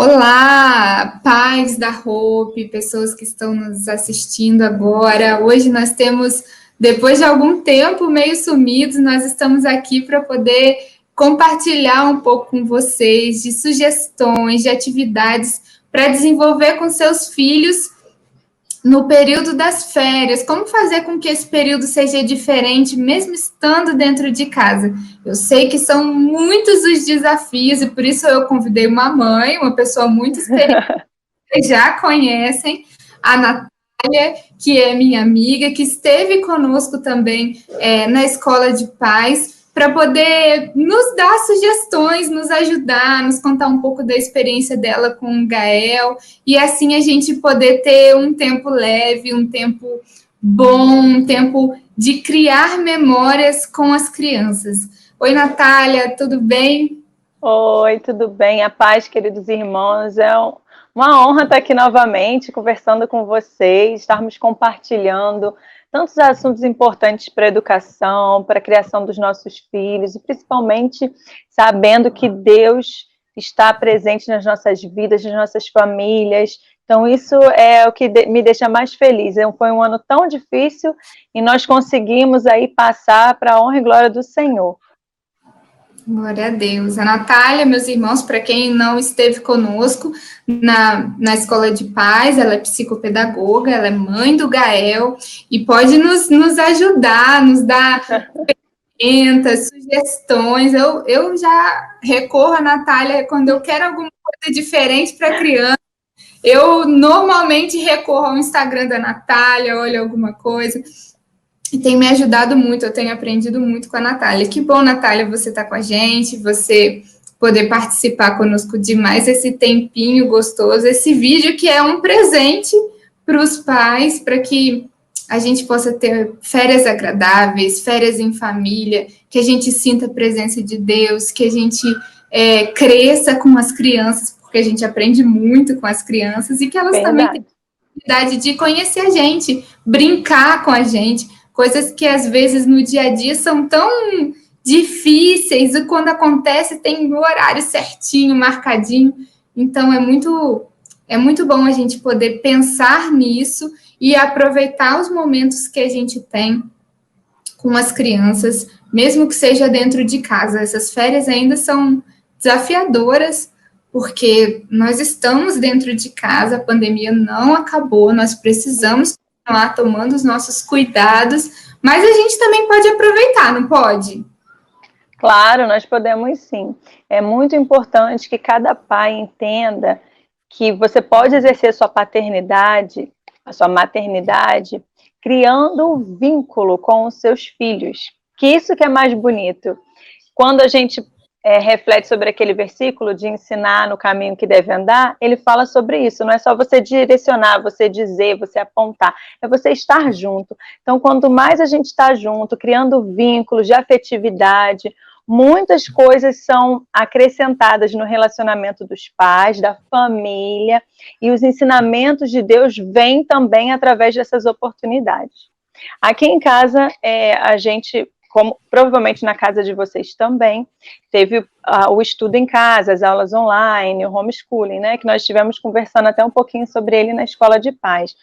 Olá, pais da Hope, pessoas que estão nos assistindo agora. Hoje nós temos, depois de algum tempo meio sumidos, nós estamos aqui para poder compartilhar um pouco com vocês de sugestões, de atividades para desenvolver com seus filhos no período das férias. Como fazer com que esse período seja diferente, mesmo estando dentro de casa? Eu sei que são muitos os desafios e por isso eu convidei uma mãe, uma pessoa muito experiente, que já conhecem, a Natália, que é minha amiga, que esteve conosco também na Escola de Paz, para poder nos dar sugestões, nos ajudar, nos contar um pouco da experiência dela com o Gael, e assim a gente poder ter um tempo leve, um tempo bom, um tempo de criar memórias com as crianças. Oi, Natália, tudo bem? Oi, tudo bem? A paz, queridos irmãos. Uma honra estar aqui novamente, conversando com vocês, estarmos compartilhando tantos assuntos importantes para a educação, para a criação dos nossos filhos, e principalmente sabendo que Deus está presente nas nossas vidas, nas nossas famílias. Então, isso é o que me deixa mais feliz. Foi um ano tão difícil e nós conseguimos aí passar para a honra e glória do Senhor. Glória a Deus. A Natália, meus irmãos, para quem não esteve conosco na Escola de Paz, ela é psicopedagoga, ela é mãe do Gael e pode nos ajudar, nos dar ferramentas, sugestões. Eu já recorro à Natália quando eu quero alguma coisa diferente para criança. Eu normalmente recorro ao Instagram da Natália, olho alguma coisa. E tem me ajudado muito, eu tenho aprendido muito com a Natália. Que bom, Natália, você está com a gente, você poder participar conosco de mais esse tempinho gostoso, esse vídeo que é um presente para os pais, para que a gente possa ter férias agradáveis, férias em família, que a gente sinta a presença de Deus, que a gente cresça com as crianças, porque a gente aprende muito com as crianças, e que elas também têm a oportunidade de conhecer a gente, brincar com a gente, coisas que às vezes no dia a dia são tão difíceis, e quando acontece tem o horário certinho, marcadinho. Então é muito bom a gente poder pensar nisso e aproveitar os momentos que a gente tem com as crianças, mesmo que seja dentro de casa. Essas férias ainda são desafiadoras, porque nós estamos dentro de casa, a pandemia não acabou, nós precisamos continuar tomando os nossos cuidados, mas a gente também pode aproveitar, não pode? Claro, nós podemos sim. É muito importante que cada pai entenda que você pode exercer sua paternidade, a sua maternidade, criando um vínculo com os seus filhos. Que isso que é mais bonito. Quando a gente reflete sobre aquele versículo de ensinar no caminho que deve andar, ele fala sobre isso. Não é só você direcionar, você dizer, você apontar, é você estar junto. Então, quanto mais a gente está junto, criando vínculos de afetividade, muitas coisas são acrescentadas no relacionamento dos pais, da família, e os ensinamentos de Deus vêm também através dessas oportunidades. Aqui em casa, a gente, como provavelmente na casa de vocês também, teve o estudo em casa, as aulas online, o homeschooling, né, que nós estivemos conversando até um pouquinho sobre ele na Escola de Paz.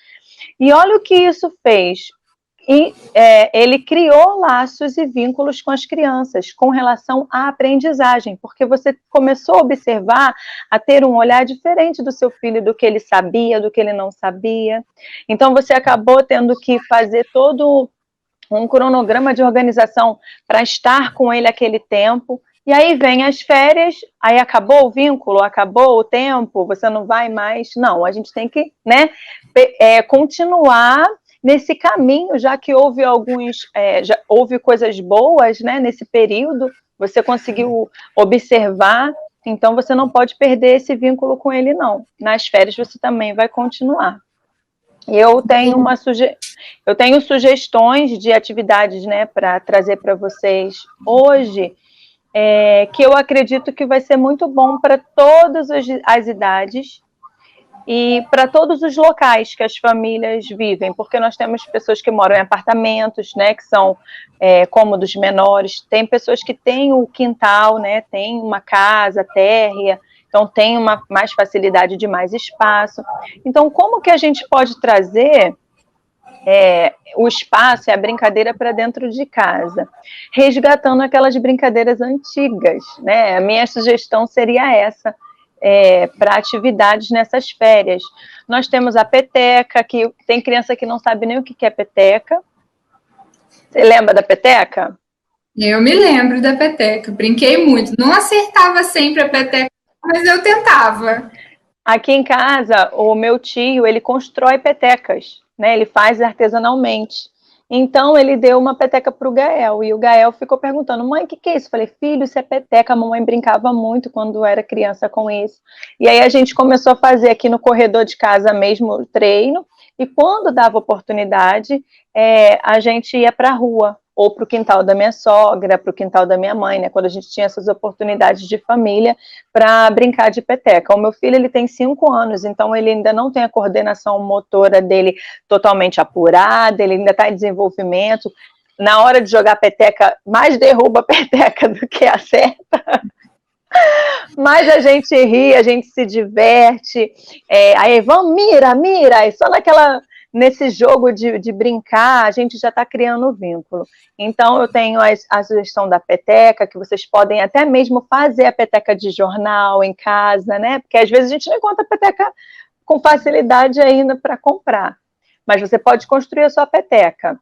E olha o que isso fez. E ele criou laços e vínculos com as crianças, com relação à aprendizagem, porque você começou a observar, a ter um olhar diferente do seu filho, do que ele sabia, do que ele não sabia. Então, você acabou tendo que fazer todo um cronograma de organização para estar com ele aquele tempo. E aí vem as férias, aí acabou o vínculo, acabou o tempo, você não vai mais. Não, a gente tem que, né, continuar nesse caminho, já que houve já houve coisas boas, né, nesse período, você conseguiu observar, então você não pode perder esse vínculo com ele, não. Nas férias você também vai continuar. Eu tenho sugestões de atividades, né, para trazer para vocês hoje, que eu acredito que vai ser muito bom para todas as idades e para todos os locais que as famílias vivem, porque nós temos pessoas que moram em apartamentos, né, que são cômodos menores, tem pessoas que têm o quintal, né, tem uma casa térrea, então tem mais facilidade de mais espaço. Então, como que a gente pode trazer o espaço e a brincadeira para dentro de casa, resgatando aquelas brincadeiras antigas, né? A minha sugestão seria essa, para atividades nessas férias. Nós temos a peteca, que tem criança que não sabe nem o que é peteca. Você lembra da peteca? Eu me lembro da peteca, brinquei muito. Não acertava sempre a peteca, mas eu tentava. Aqui em casa, o meu tio, ele constrói petecas, né? Ele faz artesanalmente. Então, ele deu uma peteca para o Gael, e o Gael ficou perguntando, mãe, o que é isso? Eu falei, filho, isso é peteca, a mamãe brincava muito quando era criança com isso. E aí a gente começou a fazer aqui no corredor de casa mesmo o treino, e quando dava oportunidade, a gente ia para a rua, ou para o quintal da minha sogra, para o quintal da minha mãe, né? Quando a gente tinha essas oportunidades de família para brincar de peteca. O meu filho, ele tem 5 anos, então ele ainda não tem a coordenação motora dele totalmente apurada, ele ainda está em desenvolvimento. Na hora de jogar peteca, mais derruba a peteca do que acerta. Mas a gente ri, a gente se diverte, aí vamos, mira, e só nesse jogo de brincar, a gente já está criando o vínculo. Então, eu tenho a sugestão da peteca, que vocês podem até mesmo fazer a peteca de jornal em casa, né? Porque às vezes a gente não encontra peteca com facilidade ainda para comprar. Mas você pode construir a sua peteca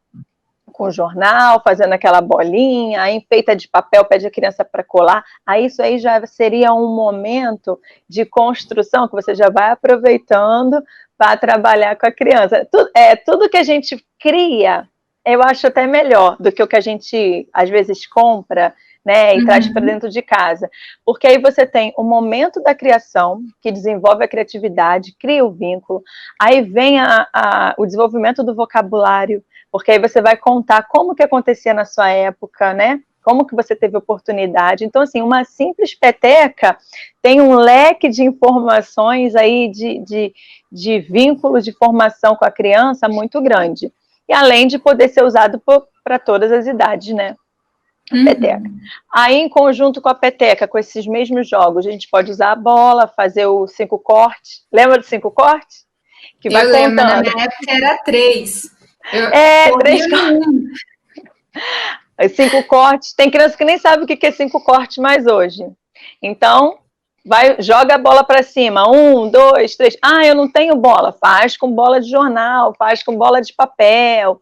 com jornal, fazendo aquela bolinha, aí enfeita de papel, pede a criança para colar, aí isso aí já seria um momento de construção que você já vai aproveitando para trabalhar com a criança. Tudo que a gente cria, eu acho até melhor do que o que a gente, às vezes, compra, né, e traz para dentro de casa. Porque aí você tem o momento da criação, que desenvolve a criatividade, cria o vínculo, aí vem o desenvolvimento do vocabulário, porque aí você vai contar como que acontecia na sua época, né? Como que você teve oportunidade. Então, assim, uma simples peteca tem um leque de informações aí, de vínculos de formação com a criança muito grande. E além de poder ser usado para todas as idades, né? Peteca. Aí, em conjunto com a peteca, com esses mesmos jogos, a gente pode usar a bola, fazer o 5 cortes. Lembra do 5 cortes? Que vai lembro, contando. Na minha época era 3. 3 cortes. 5 cortes. Tem criança que nem sabe o que é 5 cortes mais hoje. Então, joga a bola para cima. 1, 2, 3. Ah, eu não tenho bola. Faz com bola de jornal, faz com bola de papel.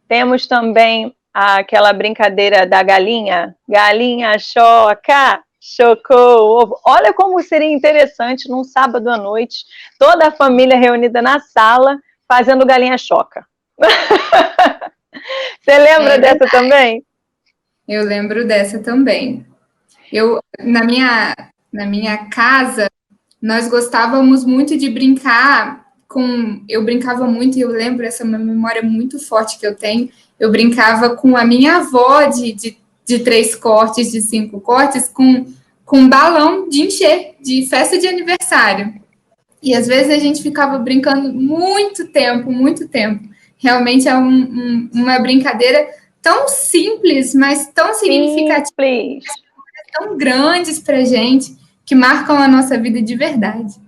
Temos também aquela brincadeira da galinha. Galinha choca, chocou o ovo. Olha como seria interessante num sábado à noite, toda a família reunida na sala, fazendo galinha choca. Você lembra dessa também? Eu lembro dessa também. Na minha casa, nós gostávamos muito de brincar eu brincava muito, e eu lembro, essa é uma memória muito forte que eu tenho, eu brincava com a minha avó de 3 cortes, de 5 cortes, com um balão de encher, de festa de aniversário. E às vezes a gente ficava brincando muito tempo. Realmente é uma brincadeira tão simples, mas tão significativa, tão grandes para a gente, que marcam a nossa vida de verdade.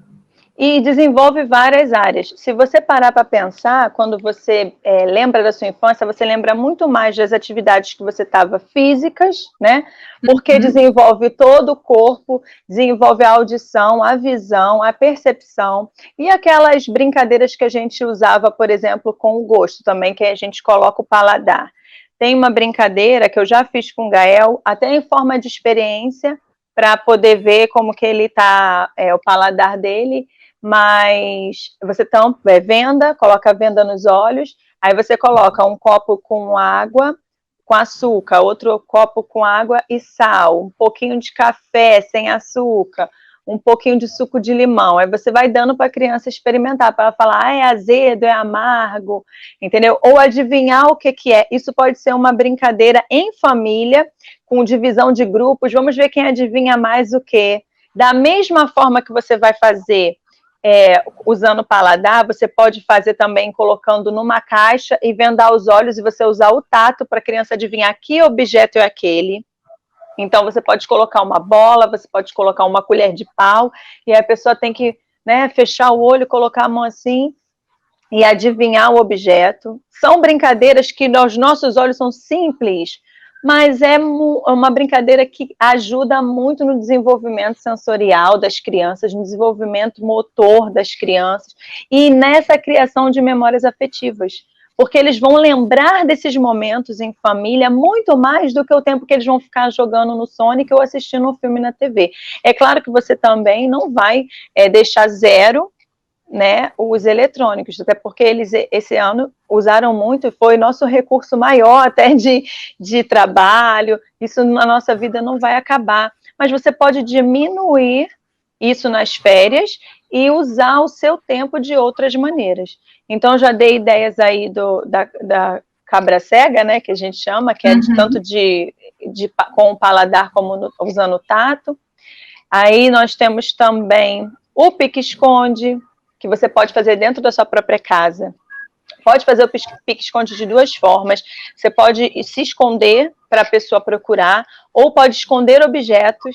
E desenvolve várias áreas. Se você parar para pensar, quando você lembra da sua infância, você lembra muito mais das atividades que você estava físicas, né? Porque desenvolve todo o corpo, desenvolve a audição, a visão, a percepção, e aquelas brincadeiras que a gente usava, por exemplo, com o gosto também, que a gente coloca o paladar. Tem uma brincadeira que eu já fiz com o Gael, até em forma de experiência, para poder ver como que ele está, o paladar dele. Mas você coloca a venda nos olhos, aí você coloca um copo com água, com açúcar, outro copo com água e sal, um pouquinho de café sem açúcar, um pouquinho de suco de limão. Aí você vai dando para a criança experimentar, para ela falar, é azedo, é amargo, entendeu? Ou adivinhar o que é. Isso pode ser uma brincadeira em família, com divisão de grupos, vamos ver quem adivinha mais o quê. Da mesma forma que você vai fazer usando o paladar, você pode fazer também colocando numa caixa e vendar os olhos e você usar o tato para a criança adivinhar que objeto é aquele. Então, você pode colocar uma bola, você pode colocar uma colher de pau, e a pessoa tem que, né, fechar o olho, colocar a mão assim, e adivinhar o objeto. São brincadeiras que aos nossos olhos são simples, mas é uma brincadeira que ajuda muito no desenvolvimento sensorial das crianças, no desenvolvimento motor das crianças e nessa criação de memórias afetivas. Porque eles vão lembrar desses momentos em família muito mais do que o tempo que eles vão ficar jogando no Sonic ou assistindo um filme na TV. É claro que você também não vai deixar zero, né, os eletrônicos, até porque eles esse ano usaram muito, foi nosso recurso maior até de trabalho, isso na nossa vida não vai acabar, mas você pode diminuir isso nas férias e usar o seu tempo de outras maneiras. Então, já dei ideias aí da cabra cega, né, que a gente chama, que é tanto com o paladar como usando o tato. Aí nós temos também o pique-esconde, que você pode fazer dentro da sua própria casa. Pode fazer o pique-esconde de duas formas. Você pode se esconder para a pessoa procurar, ou pode esconder objetos,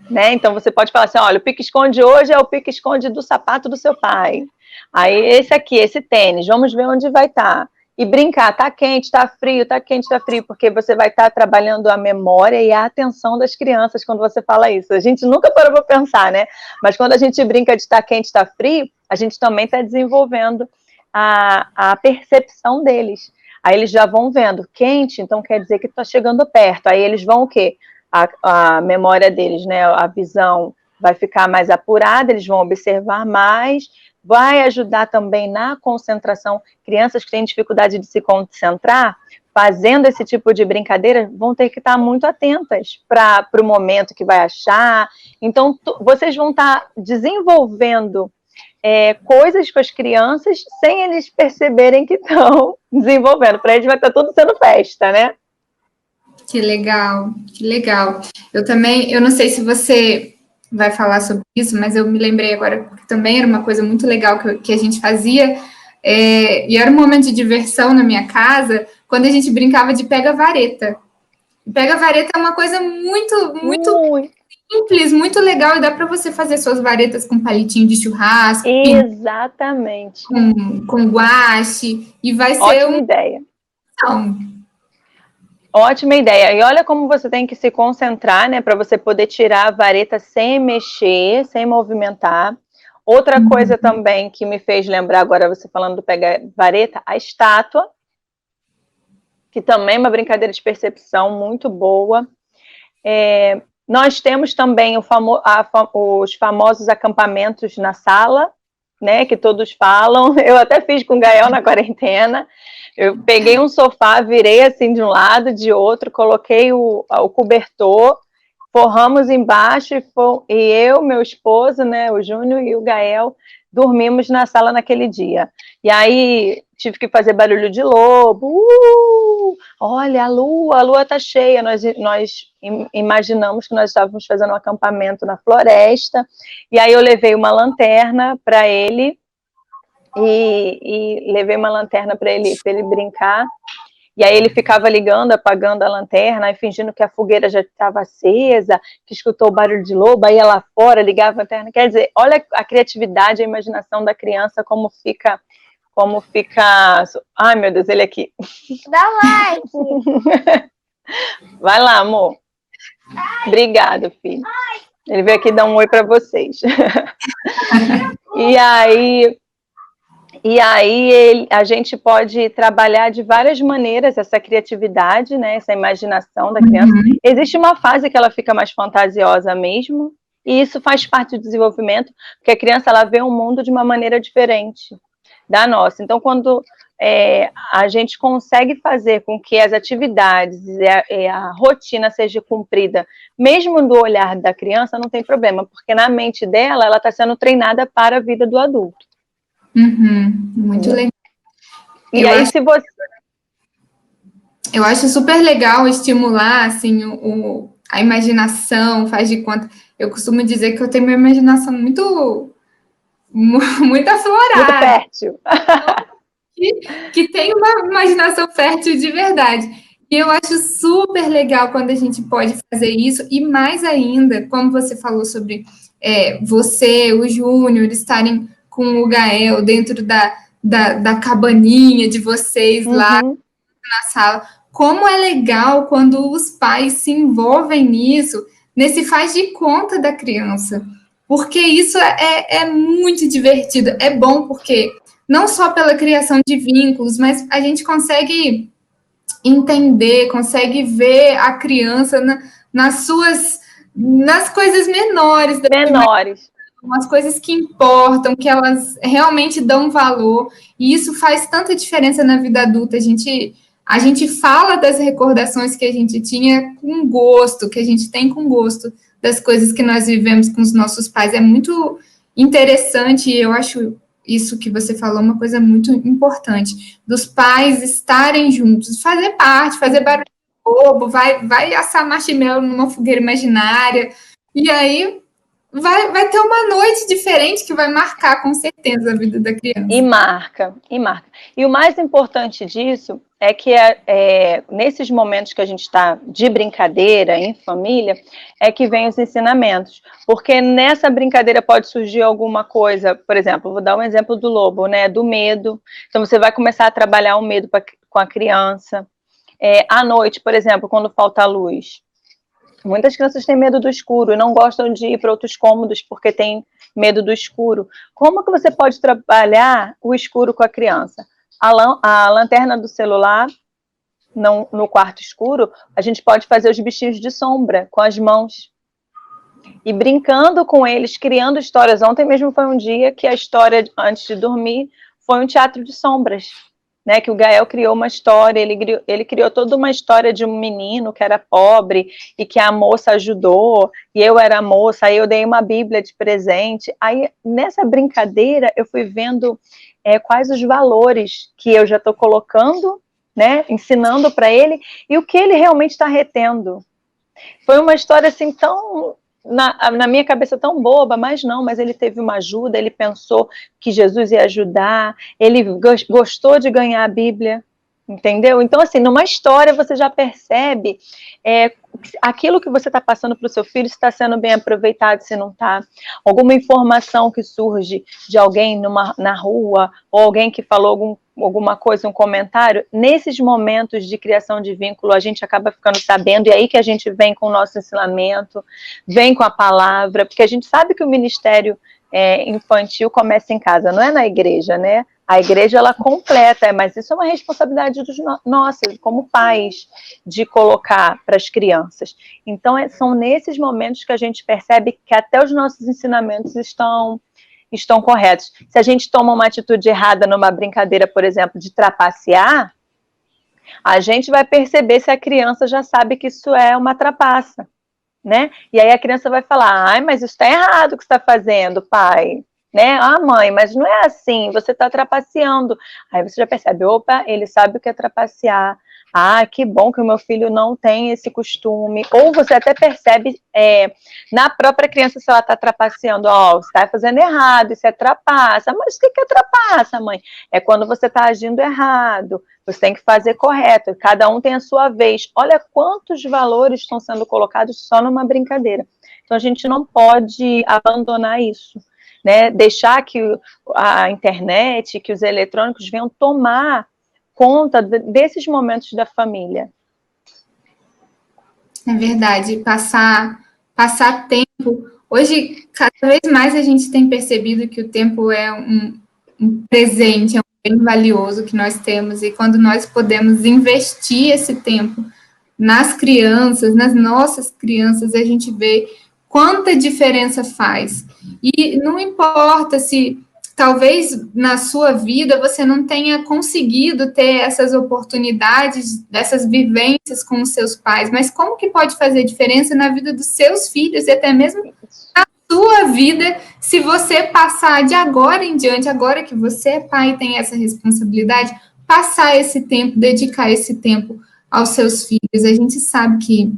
né? Então você pode falar assim, olha, o pique-esconde hoje é o pique-esconde do sapato do seu pai. Aí esse aqui, esse tênis, vamos ver onde vai estar. E brincar, tá quente, tá frio, tá quente, tá frio, porque você vai estar trabalhando a memória e a atenção das crianças quando você fala isso. A gente nunca parou para pensar, né? Mas quando a gente brinca de tá quente, tá frio, a gente também está desenvolvendo a percepção deles. Aí eles já vão vendo quente, então quer dizer que está chegando perto. Aí eles vão o quê? A memória deles, né? A visão vai ficar mais apurada, eles vão observar mais, vai ajudar também na concentração. Crianças que têm dificuldade de se concentrar, fazendo esse tipo de brincadeira, vão ter que estar muito atentas para o momento que vai achar. Então, vocês vão estar desenvolvendo coisas com as crianças sem eles perceberem que estão desenvolvendo. Para eles vai estar tudo sendo festa, né? Que legal, que legal. Eu também, eu não sei se você vai falar sobre isso, mas eu me lembrei agora que também era uma coisa muito legal que a gente fazia, e era um momento de diversão na minha casa, quando a gente brincava de pega-vareta. Pega-vareta é uma coisa muito simples, muito legal, e dá para você fazer suas varetas com palitinho de churrasco, exatamente, com guache, e vai ser ótima ideia. Ótima ideia. E olha como você tem que se concentrar, né, para você poder tirar a vareta sem mexer, sem movimentar. Outra coisa também que me fez lembrar agora, você falando do pega-vareta, a estátua, que também é uma brincadeira de percepção muito boa. Nós temos também os famosos acampamentos na sala, né, que todos falam. Eu até fiz com o Gael na quarentena. Eu peguei um sofá, virei assim de um lado, de outro, coloquei o cobertor, forramos embaixo e eu, meu esposo, né, o Júnior e o Gael, dormimos na sala naquele dia. E aí tive que fazer barulho de lobo. Olha, a lua tá cheia. Nós imaginamos que nós estávamos fazendo um acampamento na floresta. E aí eu levei uma lanterna para ele e levei uma lanterna para ele brincar. E aí ele ficava ligando, apagando a lanterna, e fingindo que a fogueira já estava acesa, que escutou o barulho de lobo, aí ia lá fora, ligava a lanterna. Quer dizer, olha a criatividade, a imaginação da criança, como fica... Ai, meu Deus, ele aqui. Dá like! Vai lá, amor. Obrigado, filho. Ele veio aqui dar um oi para vocês. E aí a gente pode trabalhar de várias maneiras essa criatividade, né, essa imaginação da criança. Existe uma fase que ela fica mais fantasiosa mesmo, e isso faz parte do desenvolvimento, porque a criança ela vê o mundo de uma maneira diferente da nossa. Então, quando a gente consegue fazer com que as atividades e a rotina seja cumprida, mesmo do olhar da criança, não tem problema, porque na mente dela, ela está sendo treinada para a vida do adulto. Muito legal. E aí, se você... Eu acho super legal estimular, assim, a imaginação, faz de conta... Eu costumo dizer que eu tenho uma imaginação muito aflorada. Muito fértil. Que tem uma imaginação fértil de verdade. E eu acho super legal quando a gente pode fazer isso, e mais ainda, como você falou sobre você, o Júnior, estarem com o Gael dentro da cabaninha de vocês lá na sala. Como é legal quando os pais se envolvem nisso, nesse faz de conta da criança. Porque isso é muito divertido. É bom porque, não só pela criação de vínculos, mas a gente consegue entender, consegue ver a criança nas coisas menores da Menores. as coisas que importam, que elas realmente dão valor, e isso faz tanta diferença na vida adulta. A gente fala das recordações que a gente tinha com gosto, que a gente tem com gosto das coisas que nós vivemos com os nossos pais. É muito interessante, e eu acho isso que você falou uma coisa muito importante, dos pais estarem juntos, fazer parte, fazer barulho bobo, vai assar marshmallow numa fogueira imaginária, e aí vai ter uma noite diferente que vai marcar com certeza a vida da criança. E marca. E o mais importante disso é que nesses momentos que a gente está de brincadeira, em família, é que vem os ensinamentos. Porque nessa brincadeira pode surgir alguma coisa, por exemplo, vou dar um exemplo do lobo, né? Do medo. Então você vai começar a trabalhar o medo com a criança. À noite, por exemplo, quando falta luz. Muitas crianças têm medo do escuro e não gostam de ir para outros cômodos porque têm medo do escuro. Como que você pode trabalhar o escuro com a criança? A lanterna do celular, no quarto escuro, a gente pode fazer os bichinhos de sombra com as mãos. E brincando com eles, criando histórias. Ontem mesmo foi um dia que a história, antes de dormir, foi um teatro de sombras. Né, que o Gael criou uma história, ele criou toda uma história de um menino que era pobre e que a moça ajudou, e eu era a moça, aí eu dei uma Bíblia de presente. Aí, nessa brincadeira, eu fui vendo quais os valores que eu já estou colocando, né, ensinando para ele, e o que ele realmente está retendo. Foi uma história assim tão... Na minha cabeça tão boba, mas ele teve uma ajuda, ele pensou que Jesus ia ajudar, ele gostou de ganhar a Bíblia, entendeu? Então, assim, numa história você já percebe aquilo que você está passando para o seu filho, se está sendo bem aproveitado, se não está. Alguma informação que surge de alguém na rua, ou alguém que falou alguma coisa, um comentário, nesses momentos de criação de vínculo, a gente acaba ficando sabendo, e aí que a gente vem com o nosso ensinamento, vem com a palavra, porque a gente sabe que o ministério infantil começa em casa, não é na igreja, né? A igreja, ela completa, mas isso é uma responsabilidade nossa, como pais, de colocar para as crianças. Então, são nesses momentos que a gente percebe que até os nossos ensinamentos estão corretos. Se a gente toma uma atitude errada numa brincadeira, por exemplo, de trapacear, a gente vai perceber se a criança já sabe que isso é uma trapaça, né? E aí a criança vai falar, ai, mas isso está errado o que você está fazendo, pai. Né? Ah, mãe, mas não é assim, você está trapaceando. Aí você já percebe, opa, ele sabe o que é trapacear. Ah, que bom que o meu filho não tem esse costume. Ou você até percebe na própria criança se ela está trapaceando. Ó, você está fazendo errado, isso é trapaça. Mas o que é trapaça, mãe? É quando você está agindo errado. Você tem que fazer correto. Cada um tem a sua vez. Olha quantos valores estão sendo colocados só numa brincadeira. Então a gente não pode abandonar isso. Né, deixar que a internet, que os eletrônicos venham tomar conta desses momentos da família. É verdade, passar tempo. Hoje, cada vez mais a gente tem percebido que o tempo é um presente, é um bem valioso que nós temos, e quando nós podemos investir esse tempo nas crianças, nas nossas crianças, a gente vê quanta diferença faz. E não importa se, talvez, na sua vida, você não tenha conseguido ter essas oportunidades, dessas vivências com os seus pais, mas como que pode fazer diferença na vida dos seus filhos e até mesmo na sua vida, se você passar de agora em diante, agora que você é pai e tem essa responsabilidade, passar esse tempo, dedicar esse tempo aos seus filhos. A gente sabe que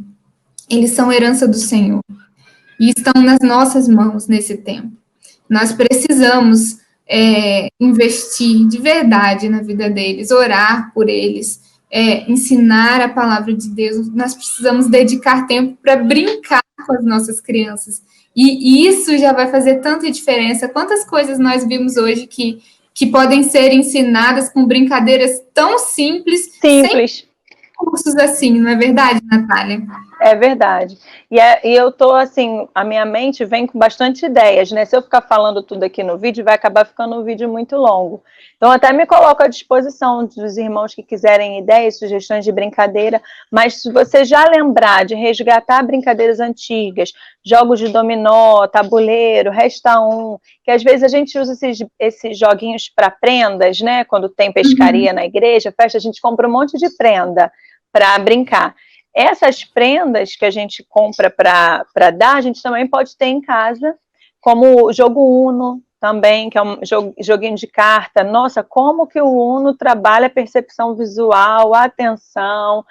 eles são herança do Senhor e estão nas nossas mãos nesse tempo. Nós precisamos investir de verdade na vida deles, orar por eles, ensinar a palavra de Deus, nós precisamos dedicar tempo para brincar com as nossas crianças. E isso já vai fazer tanta diferença. Quantas coisas nós vimos hoje que podem ser ensinadas com brincadeiras tão simples. Sem cursos assim, não é verdade, Natália? É verdade. E eu tô assim, a minha mente vem com bastante ideias, né? Se eu ficar falando tudo aqui no vídeo, vai acabar ficando um vídeo muito longo. Então, até me coloco à disposição dos irmãos que quiserem ideias, sugestões de brincadeira, mas se você já lembrar de resgatar brincadeiras antigas, jogos de dominó, tabuleiro, resta um, que às vezes a gente usa esses joguinhos para prendas, né? Quando tem pescaria na igreja, festa, a gente compra um monte de prenda para brincar. Essas prendas que a gente compra para dar, a gente também pode ter em casa, como o jogo Uno também, que é um joguinho de carta. Nossa, como que o Uno trabalha a percepção visual, a atenção,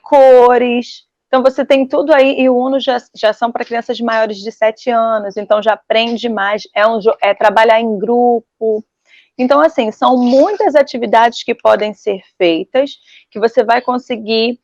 cores. Então, você tem tudo aí, e o Uno já são para crianças maiores de 7 anos, então já aprende mais, é trabalhar em grupo. Então, assim, são muitas atividades que podem ser feitas, que você vai conseguir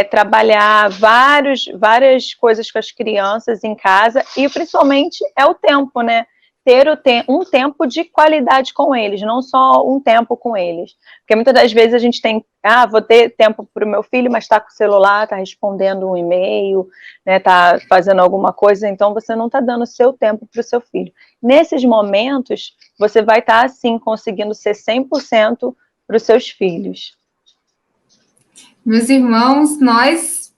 trabalhar várias coisas com as crianças em casa, e principalmente é o tempo, né? Ter um tempo de qualidade com eles, não só um tempo com eles. Porque muitas das vezes a gente tem, vou ter tempo para o meu filho, mas está com o celular, está respondendo um e-mail, né, está fazendo alguma coisa, então você não está dando o seu tempo para o seu filho. Nesses momentos, você vai estar, assim, conseguindo ser 100% para os seus filhos. Meus irmãos, nós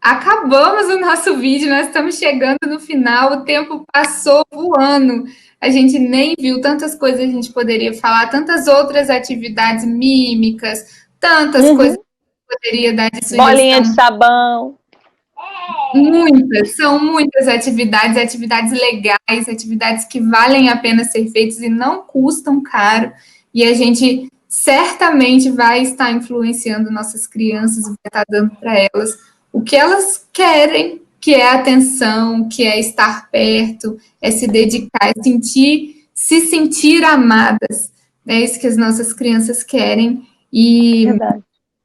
acabamos o nosso vídeo, nós estamos chegando no final, o tempo passou voando, a gente nem viu tantas coisas que a gente poderia falar, tantas outras atividades mímicas, tantas coisas que poderia dar de sugestão. Bolinha de sabão. São muitas atividades legais, atividades que valem a pena ser feitas e não custam caro, e a gente certamente vai estar influenciando nossas crianças, vai estar dando para elas o que elas querem, que é atenção, que é estar perto, é se dedicar, é se sentir amadas. É isso que as nossas crianças querem, e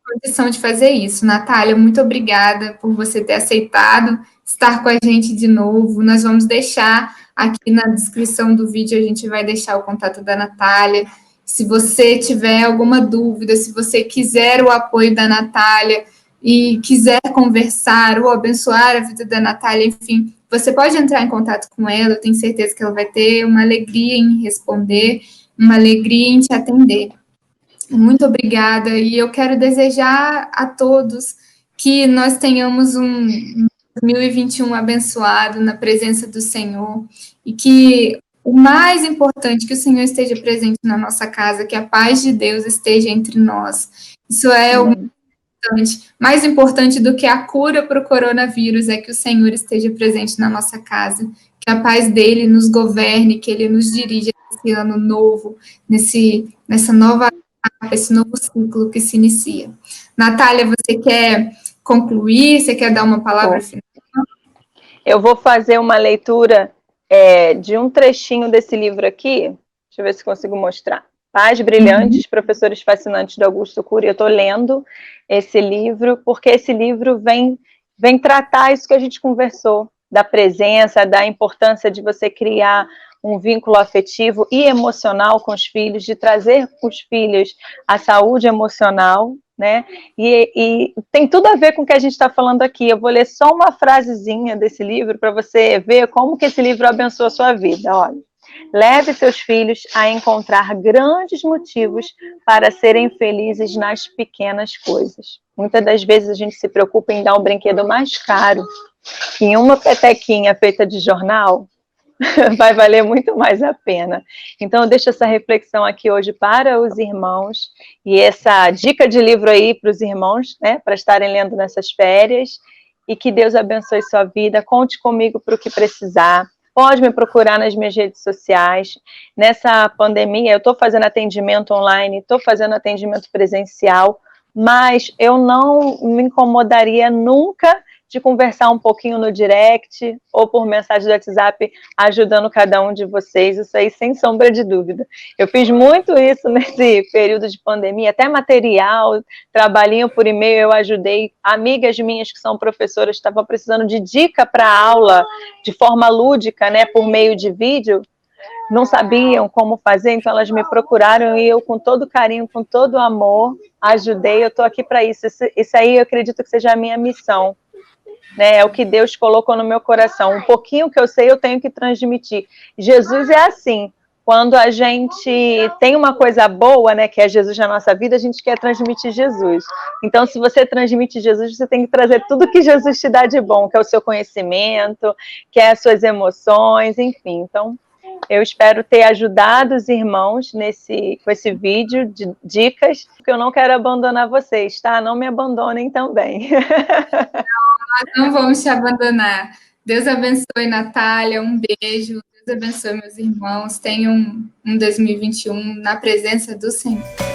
condição de fazer isso. Natália, muito obrigada por você ter aceitado estar com a gente de novo. Nós vamos deixar aqui na descrição do vídeo, a gente vai deixar o contato da Natália. Se você tiver alguma dúvida, se você quiser o apoio da Natália e quiser conversar ou abençoar a vida da Natália, enfim, você pode entrar em contato com ela, eu tenho certeza que ela vai ter uma alegria em responder, uma alegria em te atender. Muito obrigada, e eu quero desejar a todos que nós tenhamos um 2021 abençoado na presença do Senhor, e que o mais importante, que o Senhor esteja presente na nossa casa, que a paz de Deus esteja entre nós. Isso é o mais importante do que a cura para o coronavírus, é que o Senhor esteja presente na nossa casa, que a paz dele nos governe, que ele nos dirija nesse ano novo, nessa nova etapa, esse novo ciclo que se inicia. Natália, você quer concluir? Você quer dar uma palavra final? Eu vou fazer uma leitura de um trechinho desse livro aqui. Deixa eu ver se consigo mostrar. Pais Brilhantes, Professores Fascinantes, de Augusto Cury. Eu estou lendo esse livro, porque esse livro vem tratar isso que a gente conversou, da presença, da importância de você criar um vínculo afetivo e emocional com os filhos, de trazer para os filhos a saúde emocional, né? E tem tudo a ver com o que a gente está falando aqui. Eu vou ler só uma frasezinha desse livro para você ver como que esse livro abençoa a sua vida. Olha. Leve seus filhos a encontrar grandes motivos para serem felizes nas pequenas coisas. Muitas das vezes a gente se preocupa em dar um brinquedo mais caro, e uma petequinha feita de jornal vai valer muito mais a pena. Então, eu deixo essa reflexão aqui hoje para os irmãos, e essa dica de livro aí para os irmãos, né, para estarem lendo nessas férias, e que Deus abençoe sua vida. Conte comigo para o que precisar. Pode me procurar nas minhas redes sociais. Nessa pandemia, eu estou fazendo atendimento online, estou fazendo atendimento presencial, mas eu não me incomodaria nunca de conversar um pouquinho no direct ou por mensagem do WhatsApp, ajudando cada um de vocês, isso aí sem sombra de dúvida. Eu fiz muito isso nesse período de pandemia, até material, trabalhinho por e-mail, eu ajudei amigas minhas que são professoras, estavam precisando de dica para aula de forma lúdica, né, por meio de vídeo, não sabiam como fazer, então elas me procuraram e eu, com todo carinho, com todo amor, ajudei. Eu estou aqui para isso. Isso aí eu acredito que seja a minha missão, né? É o que Deus colocou no meu coração. Um pouquinho que eu sei, eu tenho que transmitir. Jesus é assim. Quando a gente tem uma coisa boa, né, que é Jesus na nossa vida, a gente quer transmitir Jesus. Então, se você transmite Jesus, você tem que trazer tudo que Jesus te dá de bom, que é o seu conhecimento, que é as suas emoções, enfim. Então, eu espero ter ajudado os irmãos com esse vídeo de dicas, porque eu não quero abandonar vocês, tá? Não me abandonem também. Nós não vamos te abandonar. Deus abençoe, Natália. Um beijo. Deus abençoe, meus irmãos. Tenham um 2021 na presença do Senhor.